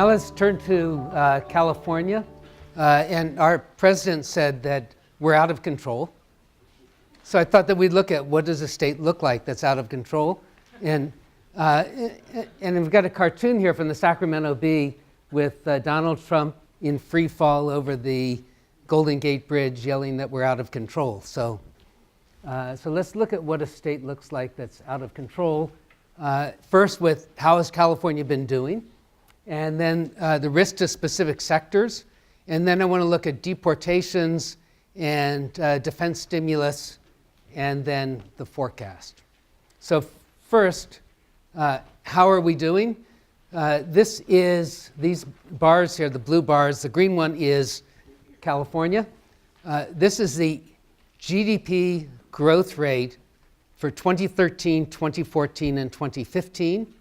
Now let's turn to California. And our president said that we're out of control. So I thought that we'd look at what does a state look like that's out of control. And we've got a cartoon here from the Sacramento Bee with Donald Trump in free fall over the Golden Gate Bridge yelling that we're out of control. So let's look at what a state looks like that's out of control. First with how has California been doing, and then the risk to specific sectors. And then I want to look at deportations and defense stimulus, and then the forecast. So first, how are we doing? These bars here, the blue bars, the green one is California. This is the GDP growth rate for 2013, 2014, and 2015.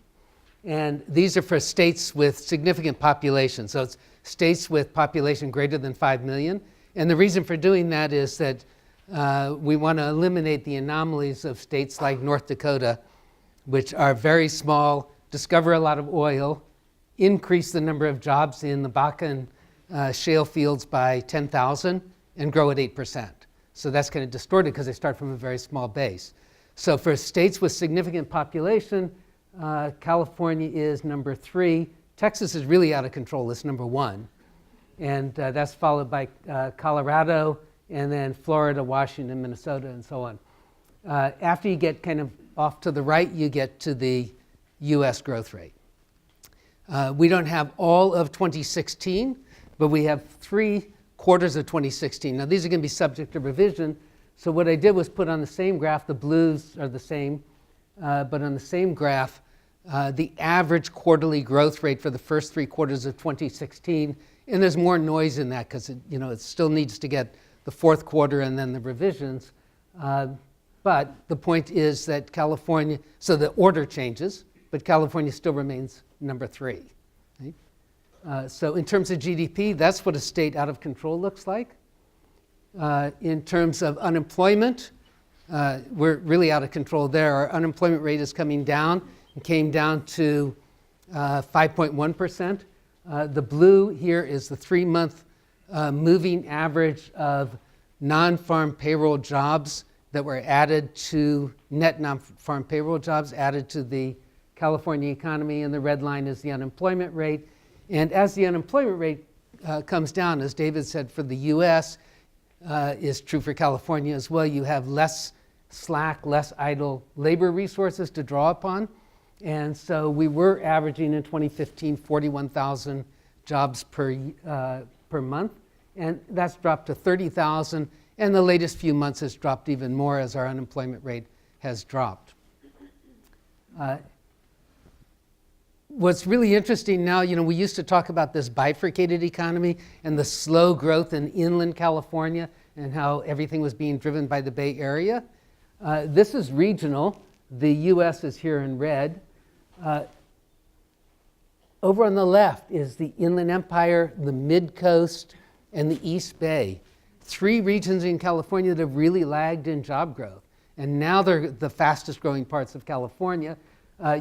And these are for states with significant population. So it's states with population greater than 5 million. And the reason for doing that is that we want to eliminate the anomalies of states like North Dakota, which are very small, discover a lot of oil, increase the number of jobs in the Bakken shale fields by 10,000, and grow at 8%. So that's kind of distorted because they start from a very small base. So for states with significant population, California is number 3. Texas is really out of control. It's number 1. And that's followed by Colorado, and then Florida, Washington, Minnesota, and so on. After you get kind of off to the right, you get to the US growth rate. We don't have all of 2016, but we have 3 quarters of 2016. Now these are going to be subject to revision. So what I did was put on the same graph, the blues are the same, but on the same graph, the average quarterly growth rate for the first 3 quarters of 2016. And there's more noise in that because it still needs to get the 4th quarter and then the revisions. But the point is that California, so the order changes, but California still remains number 3. Right? So in terms of GDP, that's what a state out of control looks like. In terms of unemployment, we're really out of control there. Our unemployment rate is coming down. It came down to 5.1%. The blue here is the 3-month moving average of non-farm payroll jobs that were added to net non-farm payroll jobs added to the California economy, and the red line is the unemployment rate. And as the unemployment rate comes down, as David said, for the US, is true for California as well, you have less slack, less idle labor resources to draw upon. And so we were averaging in 2015 41,000 jobs per month, and that's dropped to 30,000, and the latest few months has dropped even more as our unemployment rate has dropped. What's really interesting now, we used to talk about this bifurcated economy and the slow growth in inland California and how everything was being driven by the Bay Area. This is regional. The US is here in red. Over on the left is the Inland Empire, the Mid-Coast, and the East Bay. 3 regions in California that have really lagged in job growth. And now they're the fastest growing parts of California.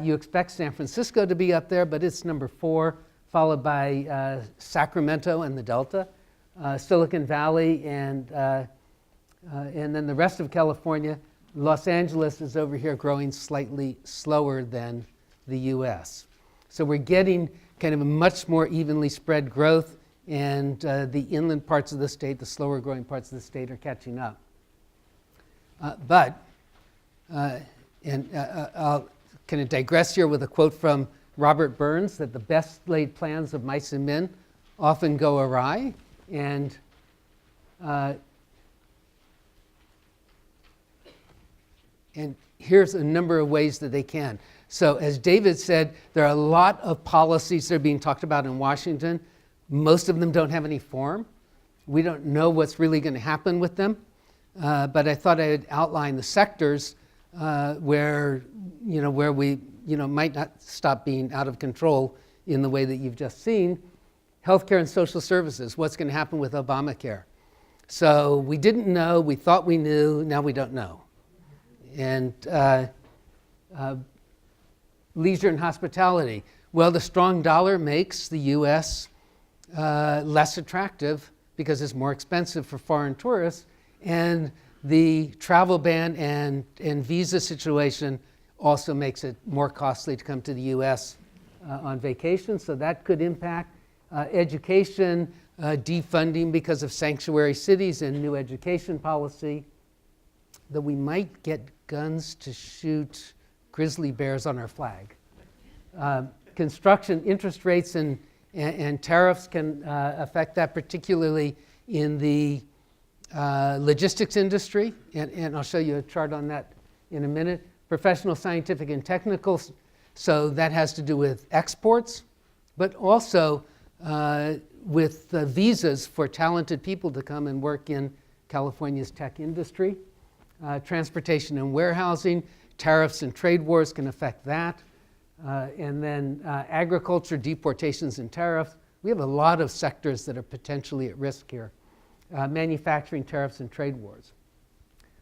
You expect San Francisco to be up there, but it's number 4, followed by Sacramento and the Delta, Silicon Valley, and then the rest of California. Los Angeles is over here growing slightly slower than the US. So we're getting kind of a much more evenly spread growth, and the inland parts of the state, the slower growing parts of the state, are catching up. I'll kind of digress here with a quote from Robert Burns that the best laid plans of mice and men often go awry. And here's a number of ways that they can. So as David said, there are a lot of policies that are being talked about in Washington. Most of them don't have any form. We don't know what's really going to happen with them. But I thought I'd outline the sectors where we might not stop being out of control in the way that you've just seen. Healthcare and social services, what's going to happen with Obamacare? So we didn't know, we thought we knew, now we don't know. And leisure and hospitality, Well, the strong dollar makes the U.S. Less attractive because it's more expensive for foreign tourists, and the travel ban and visa situation also makes it more costly to come to the U.S. On vacation, so that could impact education, defunding because of sanctuary cities and new education policy, that we might get guns to shoot grizzly bears on our flag. Construction interest rates and tariffs can affect that, particularly in the logistics industry, and I'll show you a chart on that in a minute. Professional, scientific, and technical, so that has to do with exports, but also with visas for talented people to come and work in California's tech industry. Transportation and warehousing, tariffs and trade wars can affect that. And then agriculture, deportations and tariffs. We have a lot of sectors that are potentially at risk here. Manufacturing, tariffs, and trade wars.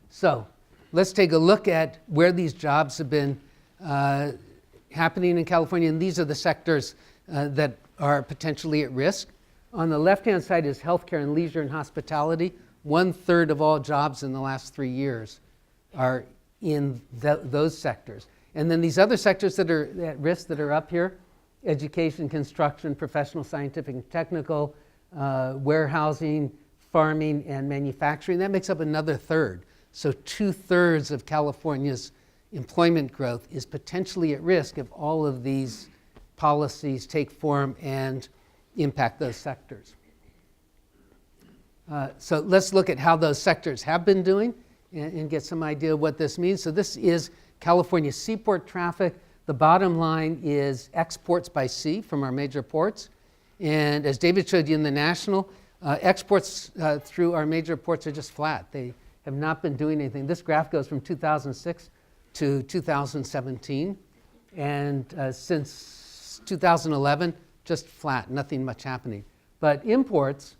So let's take a look at where these jobs have been happening in California, and these are the sectors that are potentially at risk. On the left-hand side is healthcare and leisure and hospitality. 1/3 of all jobs in the last 3 years are in those sectors. And then these other sectors that are at risk that are up here: education, construction, professional, scientific, and technical, warehousing, farming, and manufacturing. That makes up another 1/3. So 2/3 of California's employment growth is potentially at risk if all of these policies take form and impact those sectors. So let's look at how those sectors have been doing and get some idea of what this means. So this is California seaport traffic. The bottom line is exports by sea from our major ports. And as David showed you in the national, exports through our major ports are just flat. They have not been doing anything. This graph goes from 2006 to 2017. And since 2011, just flat, nothing much happening. But imports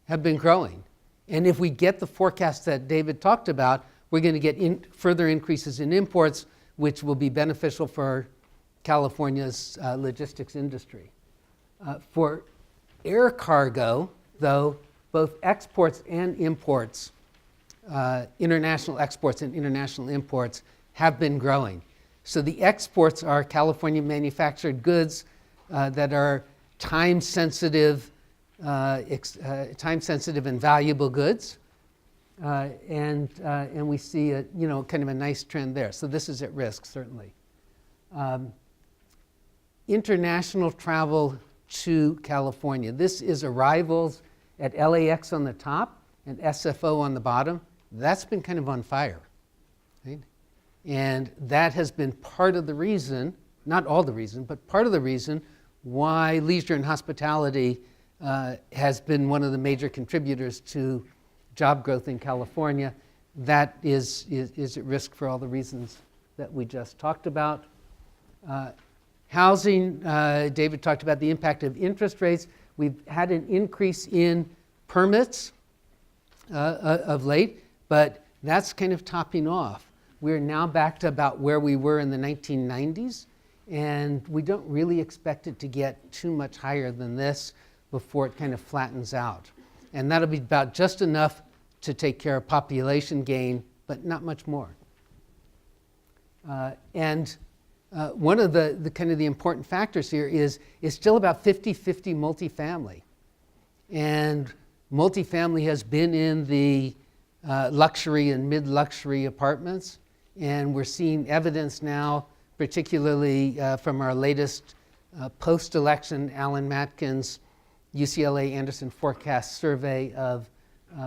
have been growing. And if we get the forecast that David talked about, we're going to get further increases in imports, which will be beneficial for California's logistics industry. For air cargo, though, both exports and imports, international exports and international imports, have been growing. So the exports are California manufactured goods that are time-sensitive and valuable goods, and we see a kind of a nice trend there. So this is at risk, certainly. International travel to California. This is arrivals at LAX on the top and SFO on the bottom. That's been kind of on fire, right? And that has been part of the reason, not all the reason, but part of the reason why leisure and hospitality has been one of the major contributors to job growth in California. That is at risk for all the reasons that we just talked about. Housing, David talked about the impact of interest rates. We've had an increase in permits of late, but that's kind of topping off. We're now back to about where we were in the 1990s, and we don't really expect it to get too much higher than this before it kind of flattens out. And that'll be about just enough to take care of population gain, but not much more. One of the kind of the important factors here is it's still about 50-50 multifamily. And multifamily has been in the luxury and mid-luxury apartments. And we're seeing evidence now, particularly from our latest post-election Alan Matkins UCLA Anderson forecast survey of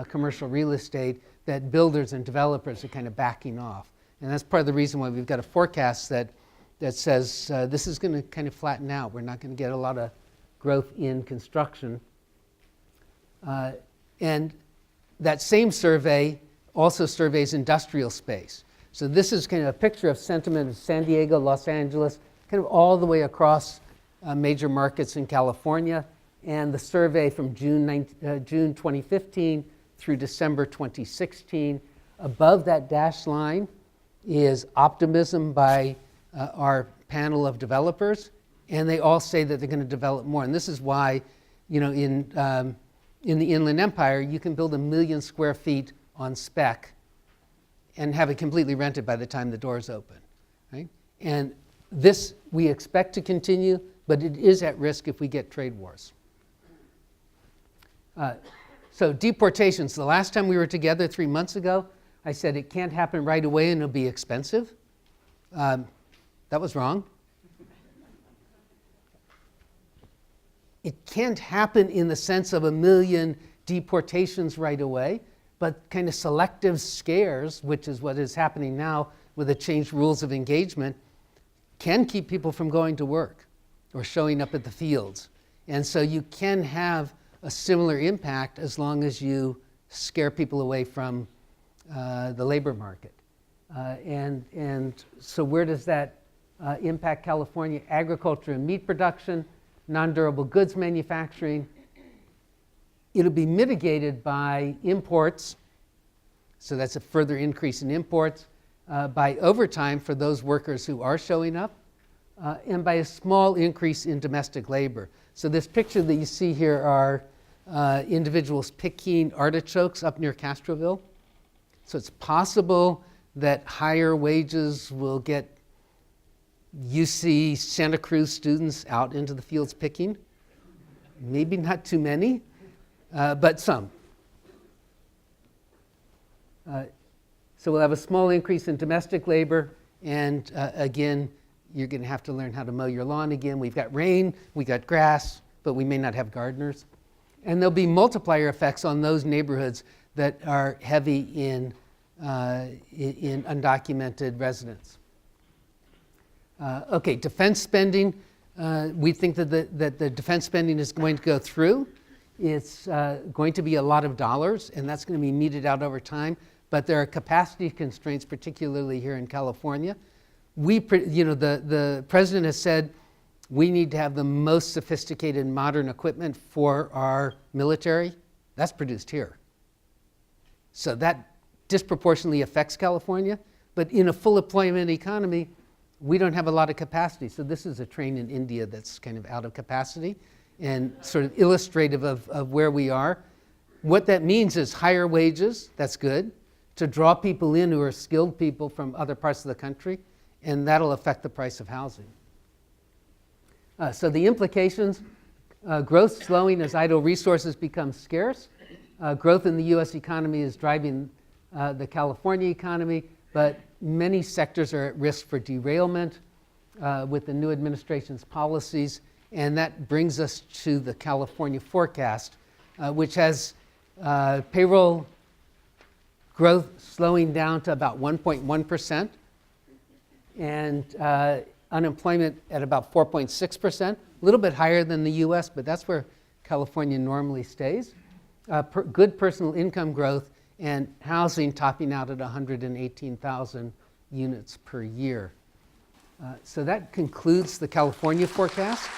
commercial real estate, that builders and developers are kind of backing off. And that's part of the reason why we've got a forecast that says this is going to kind of flatten out. We're not going to get a lot of growth in construction. And that same survey also surveys industrial space. So this is kind of a picture of sentiment of San Diego, Los Angeles, kind of all the way across major markets in California. And the survey from June 2015 through December 2016. Above that dashed line is optimism by our panel of developers, and they all say that they're going to develop more. And this is why, you know, in the Inland Empire, you can build 1 million square feet on spec and have it completely rented by the time the doors open, right? And this we expect to continue, but it is at risk if we get trade wars. So deportations. The last time we were together 3 months ago, I said it can't happen right away and it'll be expensive. That was wrong. It can't happen in the sense of 1 million deportations right away, but kind of selective scares, which is what is happening now with the changed rules of engagement, can keep people from going to work or showing up at the fields. And so you can have a similar impact as long as you scare people away from the labor market. And so where does that impact California? Agriculture and meat production, non-durable goods manufacturing. It'll be mitigated by imports, so that's a further increase in imports, by overtime for those workers who are showing up, and by a small increase in domestic labor. So this picture that you see here are individuals picking artichokes up near Castroville. So it's possible that higher wages will get UC Santa Cruz students out into the fields picking. Maybe not too many, but some. So we'll have a small increase in domestic labor, and again, you're going to have to learn how to mow your lawn again. We've got rain, we got grass, but we may not have gardeners. And there'll be multiplier effects on those neighborhoods that are heavy in undocumented residents. Okay, defense spending. We think that the defense spending is going to go through. It's going to be a lot of dollars, and that's going to be meted out over time. But there are capacity constraints, particularly here in California. The president has said we need to have the most sophisticated modern equipment for our military. That's produced here. So that disproportionately affects California. But in a full employment economy, we don't have a lot of capacity. So this is a train in India that's kind of out of capacity and sort of illustrative of where we are. What that means is higher wages, that's good, to draw people in who are skilled people from other parts of the country, and that'll affect the price of housing. So the implications, growth slowing as idle resources become scarce. Growth in the US economy is driving the California economy, but many sectors are at risk for derailment with the new administration's policies, and that brings us to the California forecast, which has payroll growth slowing down to about 1.1%, and unemployment at about 4.6%, a little bit higher than the US, but that's where California normally stays. Good personal income growth, and housing topping out at 118,000 units per year. So that concludes the California forecast.